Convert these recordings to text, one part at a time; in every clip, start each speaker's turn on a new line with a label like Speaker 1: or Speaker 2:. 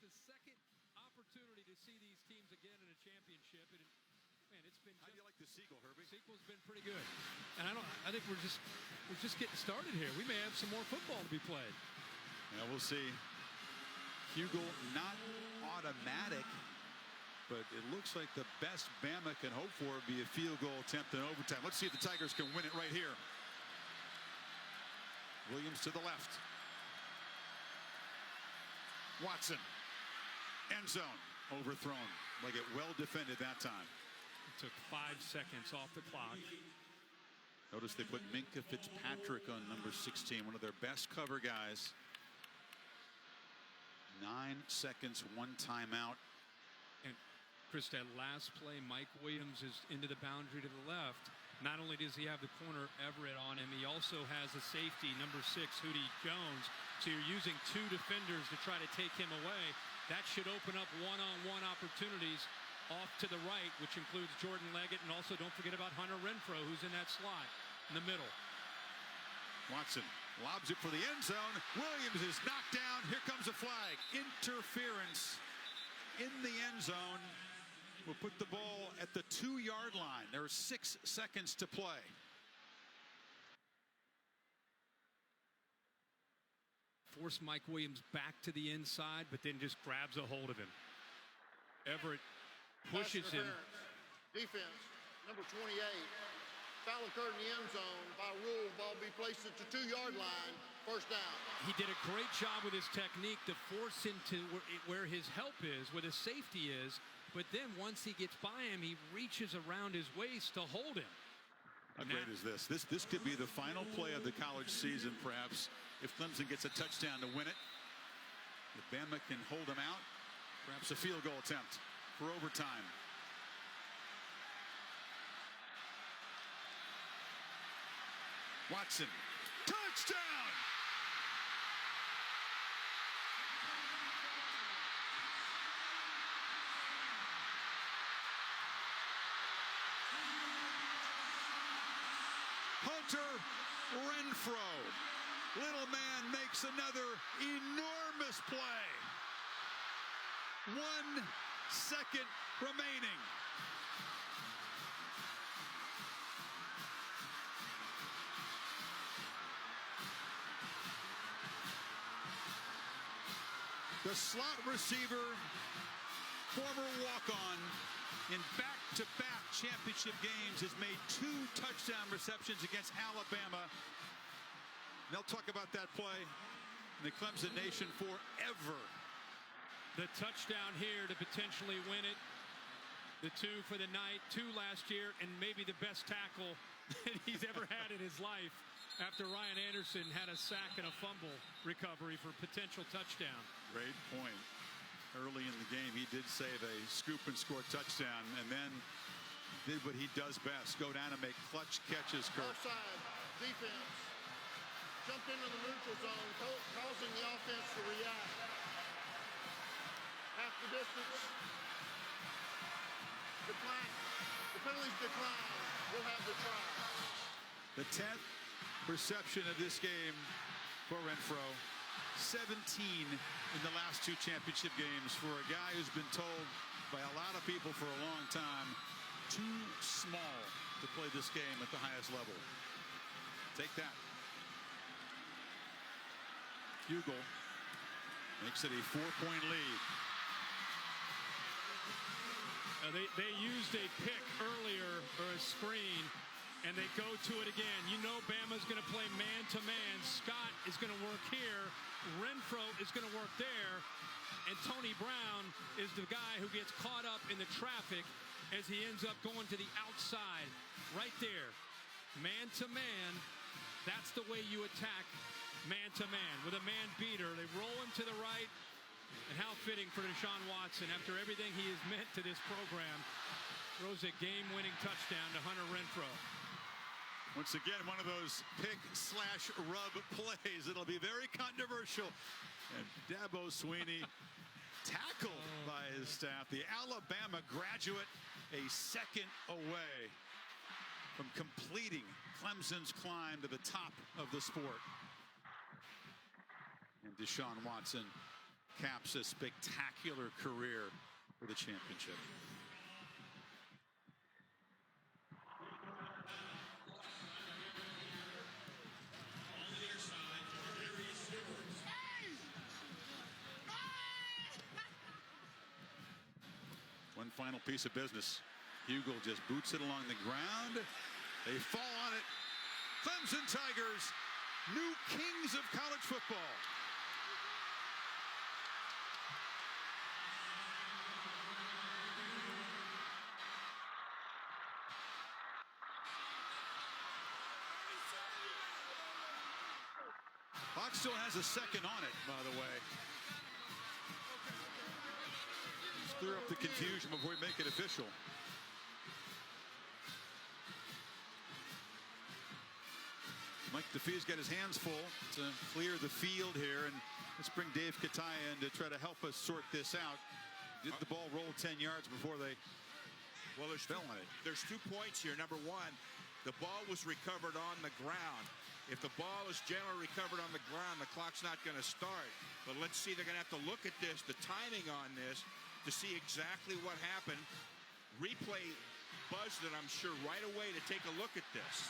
Speaker 1: the second opportunity to see these teams again in a championship. And man, it's been.
Speaker 2: How do you like the sequel, Herbie?
Speaker 1: Sequel's been pretty good, and I think we're just getting started here. We may have some more football to be played.
Speaker 2: Yeah, we'll see. Hugel not automatic, but it looks like the best Bama can hope for would be a field goal attempt in overtime. Let's see if the Tigers can win it right here. Williams to the left. Watson. End zone. Overthrown. Like it well defended that time.
Speaker 1: It took 5 seconds off the clock.
Speaker 2: Notice they put Minkah Fitzpatrick on number 16, one of their best cover guys. 9 seconds, 1 timeout.
Speaker 1: And Chris, that last play, Mike Williams is into the boundary to the left. Not only does he have the corner Everett on him, he also has a safety, number 6, Hootie Jones. So you're using 2 defenders to try to take him away. That should open up one-on-one opportunities off to the right, which includes Jordan Leggett, and also don't forget about Hunter Renfrow, who's in that slot in the middle.
Speaker 2: Watson lobs it for the end zone. Williams is knocked down. Here comes a flag. Interference in the end zone. We'll put the ball at the 2-yard line. There are 6 seconds to play.
Speaker 1: Force Mike Williams back to the inside, but then just grabs a hold of him. Everett pushes him.
Speaker 3: Defense, number 28. Foul occurred in the end zone. By rule, ball be placed at the 2-yard line. First down.
Speaker 1: He did a great job with his technique to force him to where his help is, where the safety is. But then once he gets by him, he reaches around his waist to hold him.
Speaker 2: How great is this? This could be the final play of the college season, perhaps, if Clemson gets a touchdown to win it. If Bama can hold them out, perhaps a field goal attempt for overtime. Watson, touchdown! Hunter Renfrow. Little man makes another enormous play. 1 second remaining. The slot receiver, former walk-on, in back-to-back championship games has made 2 touchdown receptions against Alabama. They'll talk about that play in the Clemson Nation forever.
Speaker 1: The touchdown here to potentially win it. The 2 for the night, 2 last year, and maybe the best tackle that he's ever had in his life after Ryan Anderson had a sack and a fumble recovery for potential touchdown.
Speaker 2: Great point. Early in the game, he did save a scoop and score touchdown, and then did what he does best, go down and make clutch catches.
Speaker 3: Offside defense jumped into the neutral zone, causing the offense to react. Half the distance. Decline. The penalties decline. We'll have the try.
Speaker 2: The 10th reception of this game for Renfrow. 17 in the last 2 championship games for a guy who's been told by a lot of people for a long time, too small to play this game at the highest level. Take that. Hugel makes it a 4-point lead.
Speaker 1: They used a pick earlier, or a screen, and they go to it again. You know Bama's going to play man-to-man. Scott is going to work here. Renfrow is going to work there. And Tony Brown is the guy who gets caught up in the traffic as he ends up going to the outside. Right there. Man-to-man. That's the way you attack man-to-man. With a man beater, they roll him to the right. And how fitting for Deshaun Watson, after everything he has meant to this program, throws a game-winning touchdown to Hunter Renfrow.
Speaker 2: Once again, one of those pick/rub plays. It'll be very controversial. And Dabo Swinney tackled by his staff. The Alabama graduate a second away from completing Clemson's climb to the top of the sport. And Deshaun Watson caps a spectacular career for the championship. One final piece of business. Hugel just boots it along the ground. They fall on it. Clemson Tigers, new kings of college football. Fox still has a second on it, by the way. Let's clear up the confusion before we make it official. Mike DeFee's got his hands full to clear the field here, and let's bring Dave Kataya in to try to help us sort this out. Did the ball roll 10 yards before they fell on it?
Speaker 4: There's 2 points here. Number one, the ball was recovered on the ground. If the ball is generally recovered on the ground, the clock's not going to start. But let's see, they're going to have to look at this, the timing on this, to see exactly what happened. Replay buzzed it, I'm sure, right away to take a look at this.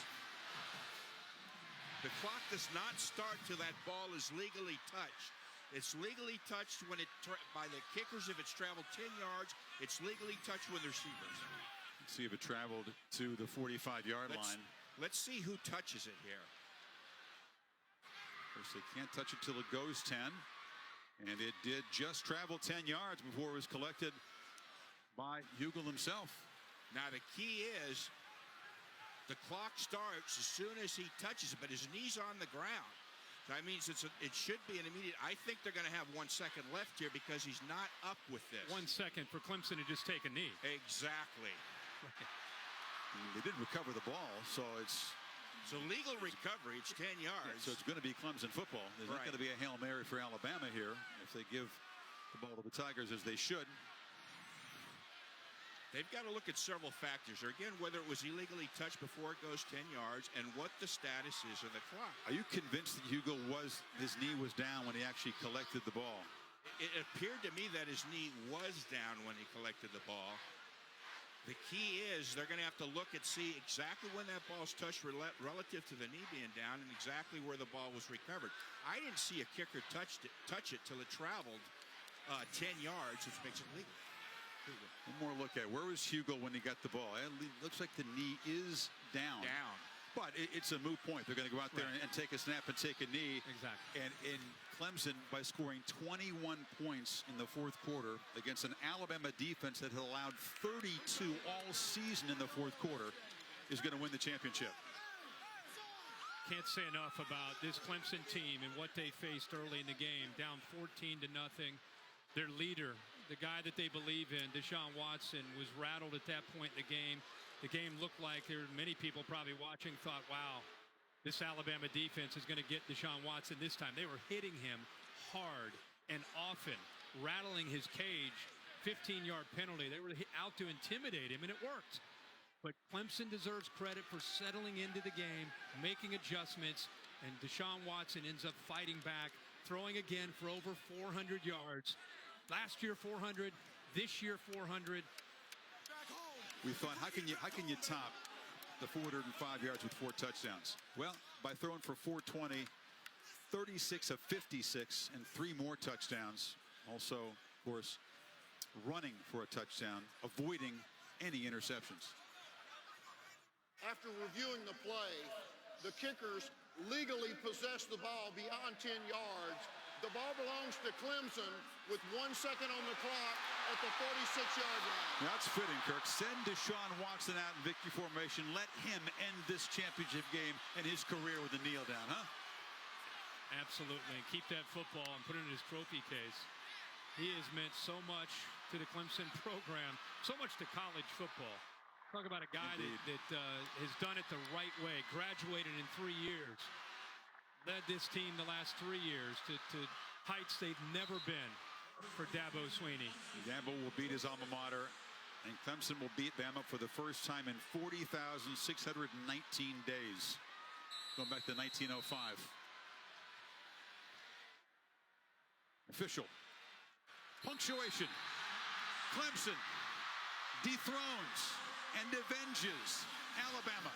Speaker 4: The clock does not start till that ball is legally touched. It's legally touched when by the kickers if it's traveled 10 yards. It's legally touched with the receivers.
Speaker 2: Let's see if it traveled to the 45-yard line.
Speaker 4: Let's see who touches it here.
Speaker 2: First, they can't touch it till it goes 10. And it did just travel 10 yards before it was collected by Hugel himself.
Speaker 4: Now the key is the clock starts as soon as he touches it, but his knee's on the ground. That means it should be an immediate. I think they're going to have 1 second left here because he's not up with this.
Speaker 1: 1 second for Clemson to just take a knee.
Speaker 4: Exactly.
Speaker 2: They did recover the ball, so it's
Speaker 4: legal recovery. It's 10 yards.
Speaker 2: So it's going to be Clemson football. There's not going to be a Hail Mary for Alabama here if they give the ball to the Tigers as they should.
Speaker 4: They've got to look at several factors. Or again, whether it was illegally touched before it goes 10 yards and what the status is of the clock.
Speaker 2: Are you convinced that Hugel his knee was down when he actually collected the ball?
Speaker 4: It appeared to me that his knee was down when he collected the ball. The key is they're going to have to look and see exactly when that ball's touched relative to the knee being down and exactly where the ball was recovered. I didn't see a kicker touch it till it traveled 10 yards, which makes it legal.
Speaker 2: One more look at where was Hugel when he got the ball. It looks like the knee is down. But it's a moot point. They're going to go out there and take a snap and take a knee.
Speaker 1: Exactly.
Speaker 2: And in Clemson, by scoring 21 points in the fourth quarter against an Alabama defense that had allowed 32 all season in the fourth quarter, is going to win the championship.
Speaker 1: Can't say enough about this Clemson team and what they faced early in the game. Down 14-0. Their leader, the guy that they believe in, Deshaun Watson, was rattled at that point in the game. The game looked like there were many people probably watching thought, wow, this Alabama defense is going to get Deshaun Watson this time. They were hitting him hard and often, rattling his cage. 15-yard penalty. They were out to intimidate him, and it worked. But Clemson deserves credit for settling into the game, making adjustments, and Deshaun Watson ends up fighting back, throwing again for over 400 yards. Last year 400, this year 400.
Speaker 2: We thought, how can you top the 405 yards with 4 touchdowns? Well, by throwing for 420, 36 of 56, and 3 more touchdowns. Also, of course, running for a touchdown, avoiding any interceptions.
Speaker 3: After reviewing the play, the kickers legally possessed the ball beyond 10 yards. The ball belongs to Clemson with 1 second on the clock at the 46-yard line.
Speaker 2: That's fitting, Kirk. Send Deshaun Watson out in victory formation. Let him end this championship game and his career with a kneel down, huh?
Speaker 1: Absolutely. Keep that football and put it in his trophy case. He has meant so much to the Clemson program, so much to college football. Talk about a guy that has done it the right way, graduated in 3 years, led this team the last 3 years to heights they've never been for Dabo Swinney.
Speaker 2: Dabo will beat his alma mater, and Clemson will beat Bama for the first time in 40,619 days, going back to 1905. Official. Punctuation. Clemson dethrones and avenges Alabama.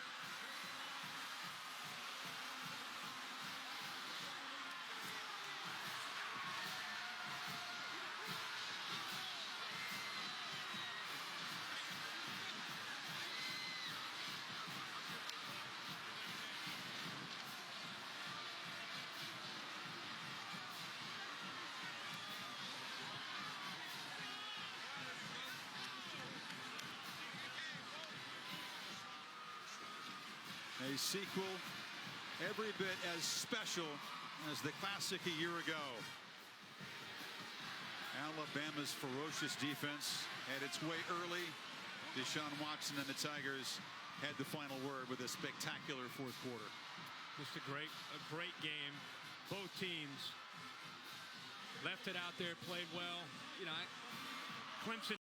Speaker 2: A sequel every bit as special as the classic a year ago. Alabama's ferocious defense had its way early. Deshaun Watson and the Tigers had the final word with a spectacular fourth quarter.
Speaker 1: Just a great game. Both teams left it out there, played well. You know, Clemson